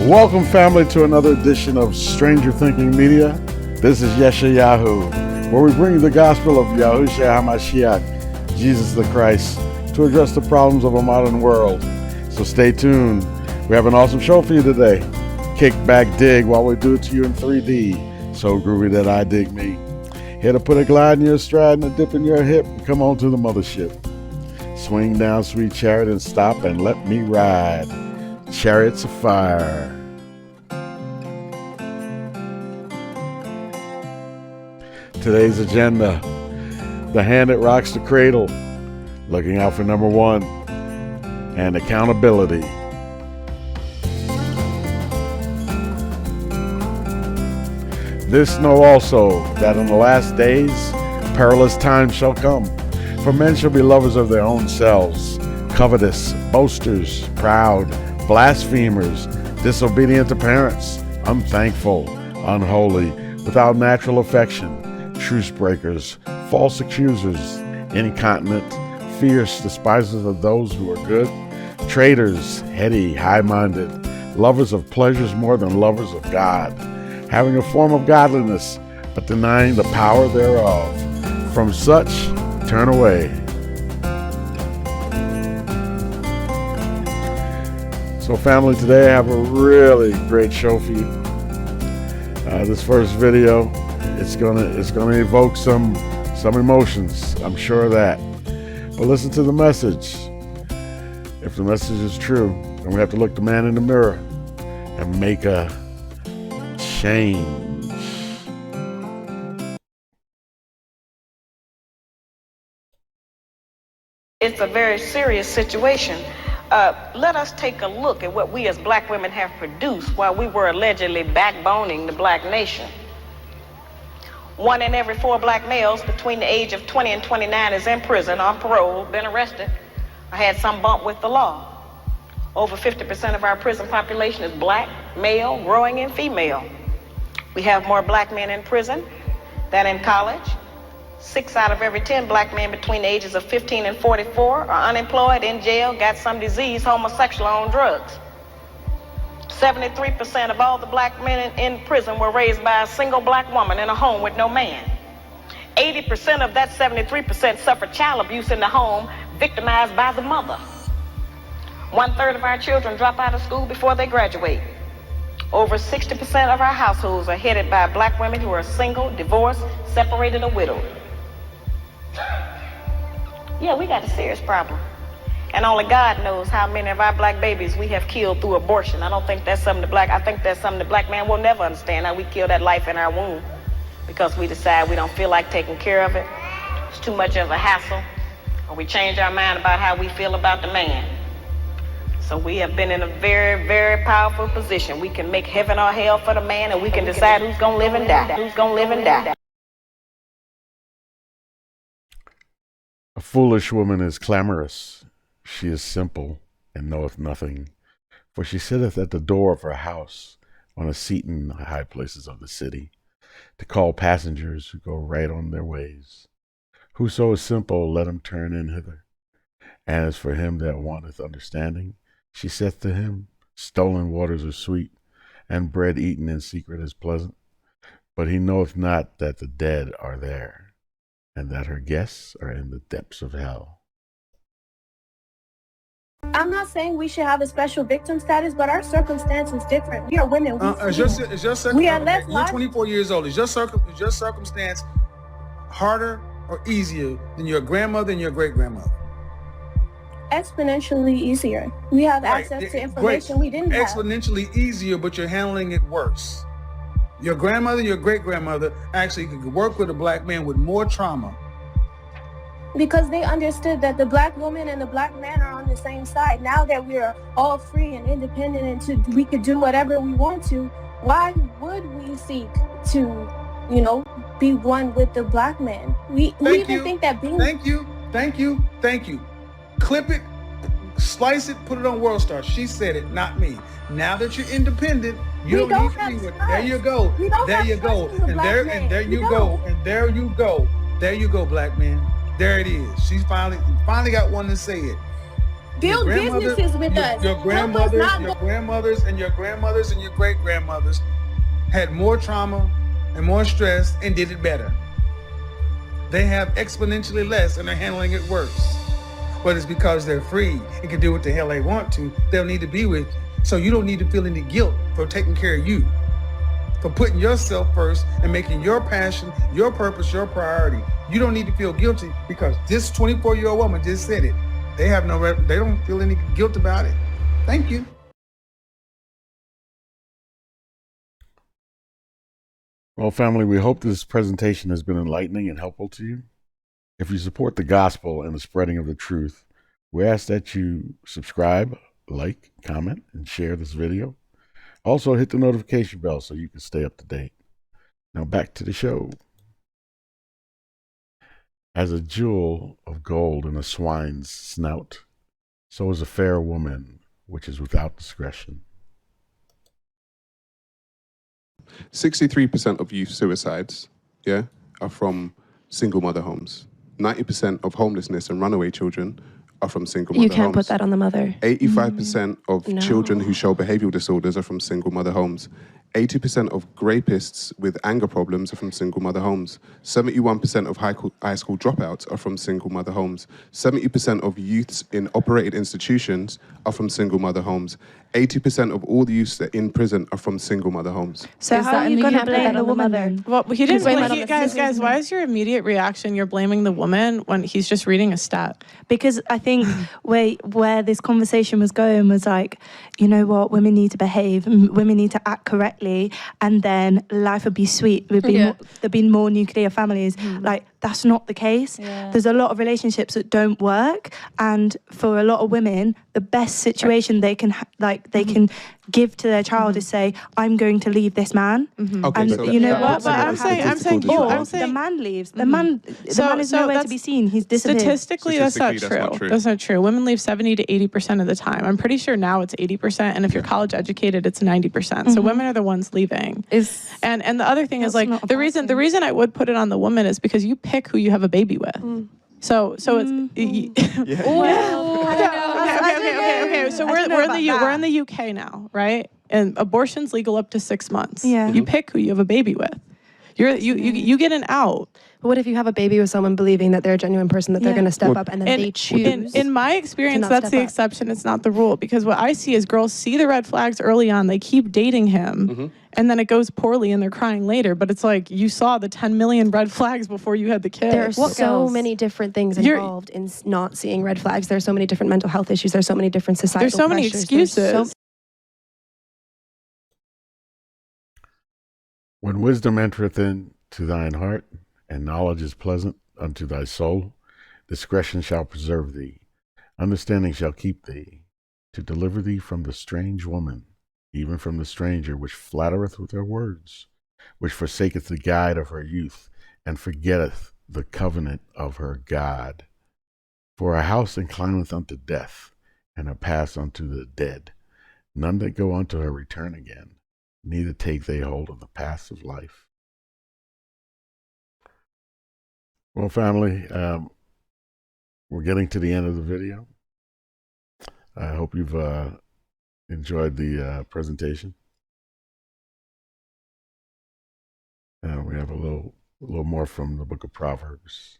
Welcome, family, to another edition of Stranger Thinking Media. This is Yeshayahu, where we bring you the gospel of Yahushua HaMashiach, Jesus the Christ, to address the problems of a modern world. So stay tuned. We have an awesome show for you today. Kick back, dig while we do it to you in 3D. So groovy that I dig me. Here to put a glide in your stride and a dip in your hip. Come on to the mothership. Swing down, sweet chariot, and stop and let me ride. Chariots of fire. Today's agenda: the hand that rocks the cradle, looking out for number one, and accountability. This know also, that in the last days perilous times shall come. For men shall be lovers of their own selves, covetous, boasters, proud, blasphemers, disobedient to parents, unthankful, unholy, without natural affection, trucebreakers, false accusers, incontinent, fierce, despisers of those who are good, traitors, heady, highminded, lovers of pleasures more than lovers of God, having a form of godliness, but denying the power thereof. From such turn away. So family, today I have a really great show for you. This first video, it's gonna evoke some emotions, I'm sure of that. But listen to the message. If the message is true, then we have to look the man in the mirror and make a change. It's a very serious situation. Let us take a look at what we as black women have produced while we were allegedly backboning the black nation. 1 in every 4 black males between the age of 20 and 29 is in prison, on parole, been arrested, or had some bump with the law. Over 50% of our prison population is black, male, growing, and female. We have more black men in prison than in college. 6 out of every 10 black men between the ages of 15 and 44 are unemployed, in jail, got some disease, homosexual, on drugs. 73% of all the black men in prison were raised by a single black woman in a home with no man. 80% of that 73% suffered child abuse in the home, victimized by the mother. 1/3 of our children drop out of school before they graduate. Over 60% of our households are headed by black women who are single, divorced, separated, or widowed. Yeah, we got a serious problem. And only God knows how many of our black babies we have killed through abortion. I don't think that's something I think that's something the black man will never understand, how we kill that life in our womb because we decide we don't feel like taking care of it. It's too much of a hassle. Or we change our mind about how we feel about the man. So we have been in a very, very powerful position. We can make heaven or hell for the man, and we can decide who's going to live and die. Who's going to live and die. A foolish woman is clamorous. She is simple, and knoweth nothing. For she sitteth at the door of her house, on a seat in the high places of the city, to call passengers who go right on their ways. Whoso is simple, let him turn in hither. And as for him that wanteth understanding, she saith to him, stolen waters are sweet, and bread eaten in secret is pleasant. But he knoweth not that the dead are there, and that her guests are in the depths of hell. I'm not saying we should have a special victim status, but our circumstance is different. We are women. We are less. You're 24 years old. Is your circumstance harder or easier than your grandmother and your great-grandmother? Exponentially easier. We have access to information we didn't have. Exponentially easier, but you're handling it worse. Your grandmother, your great-grandmother actually could work with a black man with more trauma. Because they understood that the black woman and the black man are on the same side. Now that we are all free and independent and we could do whatever we want to, why would we seek to, be one with the black man? We even think that being... Thank you. Clip it, slice it, put it on World Star. She said it, not me. Now that you're independent, you don't need to be with. There you go. There you go. And there you go, black man. There it is. She finally got one to say it. Build businesses with us. Your grandmothers and your great-grandmothers had more trauma and more stress and did it better. They have exponentially less and they're handling it worse. But it's because they're free and can do what the hell they want to. They'll need to be with you. So you don't need to feel any guilt for taking care of you, for putting yourself first and making your passion, your purpose, your priority. You don't need to feel guilty because this 24-year-old woman just said it. They don't feel any guilt about it. Thank you. Well, family, we hope this presentation has been enlightening and helpful to you. If you support the gospel and the spreading of the truth, we ask that you subscribe, like, comment, and share this video. Also, hit the notification bell so you can stay up to date. Now back to the show. As a jewel of gold in a swine's snout, so is a fair woman which is without discretion. 63% of youth suicides, are from single mother homes. 90% of homelessness and runaway children are from single mother homes. You can't put that on the mother. 85% of children who show behavioral disorders are from single mother homes. 80% of rapists with anger problems are from single mother homes. 71% of high school dropouts are from single mother homes. 70% of youths in operated institutions are from single mother homes. 80% of all the youths that are in prison are from single mother homes. So how are you going to blame the woman? Well, he didn't blame guys, why is your immediate reaction you're blaming the woman when he's just reading a stat? Because I think where this conversation was going was like, you know what, women need to behave, women need to act correctly, and then life would be sweet. There'd be more nuclear families. Like, that's not the case. There's a lot of relationships that don't work, and for a lot of women, the best situation they can can give to their child is say, I'm going to leave this man. Okay, and so you know what? But I'm saying the man leaves. The man is nowhere to be seen. He's disappeared. Statistically, that's not true. That's not true. Women leave 70 to 80% of the time. I'm pretty sure now it's 80%, and if you're college educated, it's 90%. So women are the ones leaving. And the other thing is, like, the reason I would put it on the woman is because you pick who you have a baby with. So it's okay. So we're in the UK now, right? And abortion's legal up to 6 months. You pick who you have a baby with. You get an out. But what if you have a baby with someone believing that they're a genuine person, that they're going to step up, and then they choose? In my experience, that's the exception. It's not the rule. Because what I see is girls see the red flags early on. They keep dating him. And then it goes poorly and they're crying later. But it's like, you saw the 10 million red flags before you had the kid. There are so many different things involved in not seeing red flags. There are so many different mental health issues. There's so many different societal There's so many excuses. When wisdom entereth into thine heart, and knowledge is pleasant unto thy soul, discretion shall preserve thee, understanding shall keep thee, to deliver thee from the strange woman, even from the stranger which flattereth with her words, which forsaketh the guide of her youth, and forgetteth the covenant of her God. For a house inclineth unto death, and a path unto the dead. None that go unto her return again, neither take they hold of the paths of life. Well, family, we're getting to the end of the video. I hope you've enjoyed the presentation. We have a little more from the book of Proverbs.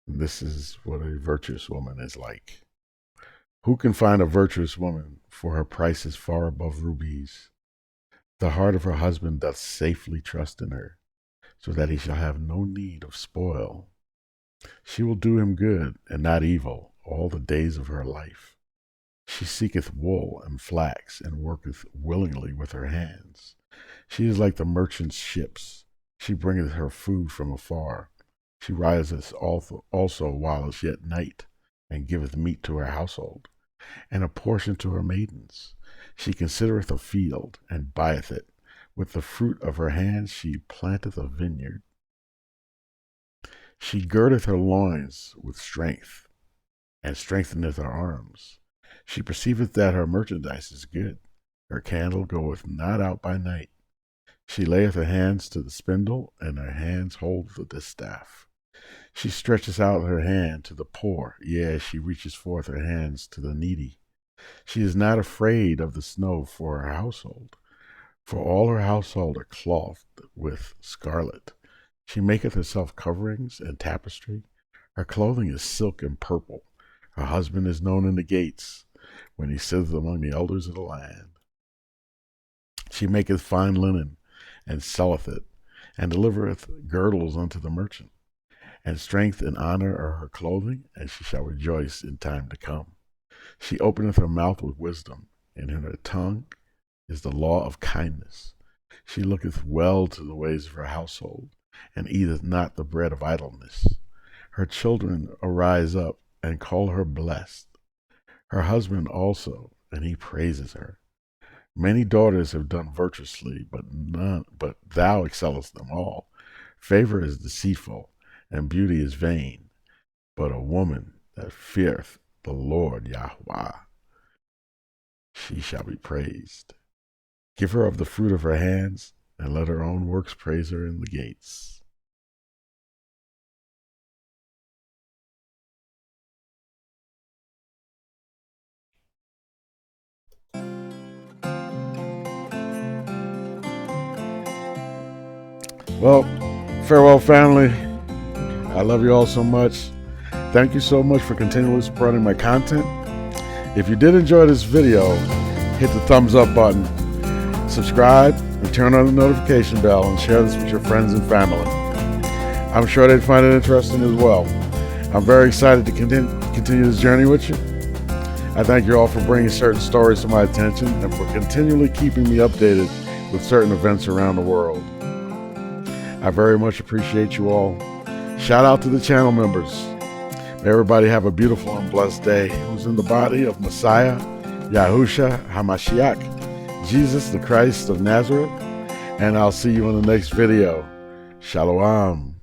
And this is what a virtuous woman is like. Who can find a virtuous woman? For her price is far above rubies. The heart of her husband doth safely trust in her, so that he shall have no need of spoil. She will do him good and not evil all the days of her life. She seeketh wool and flax, and worketh willingly with her hands. She is like the merchant's ships. She bringeth her food from afar. She riseth also while it's yet night, and giveth meat to her household, and a portion to her maidens. She considereth a field, and buyeth it. With the fruit of her hands she planteth a vineyard. She girdeth her loins with strength, and strengtheneth her arms. She perceiveth that her merchandise is good. Her candle goeth not out by night. She layeth her hands to the spindle, and her hands hold the distaff. She stretches out her hand to the poor. Yes, she reaches forth her hands to the needy. She is not afraid of the snow for her household, for all her household are clothed with scarlet. She maketh herself coverings and tapestry. Her clothing is silk and purple. Her husband is known in the gates, when he sitteth among the elders of the land. She maketh fine linen, and selleth it, and delivereth girdles unto the merchant. And strength and honor are her clothing, and she shall rejoice in time to come. She openeth her mouth with wisdom, and in her tongue is the law of kindness. She looketh well to the ways of her household, and eateth not the bread of idleness. Her children arise up and call her blessed. Her husband also, and he praises her. Many daughters have done virtuously, but thou excellest them all. Favor is deceitful, and beauty is vain, but a woman that feareth the Lord Yahweh, she shall be praised. Give her of the fruit of her hands, and let her own works praise her in the gates. Well, farewell, family. I love you all so much. Thank you so much for continually supporting my content. If you did enjoy this video, hit the thumbs up button, subscribe, and turn on the notification bell, and share this with your friends and family. I'm sure they'd find it interesting as well. I'm very excited to continue this journey with you. I thank you all for bringing certain stories to my attention and for continually keeping me updated with certain events around the world. I very much appreciate you all. Shout out to the channel members. May everybody have a beautiful and blessed day. Who's in the body of Messiah, Yahusha HaMashiach, Jesus the Christ of Nazareth. And I'll see you in the next video. Shalom.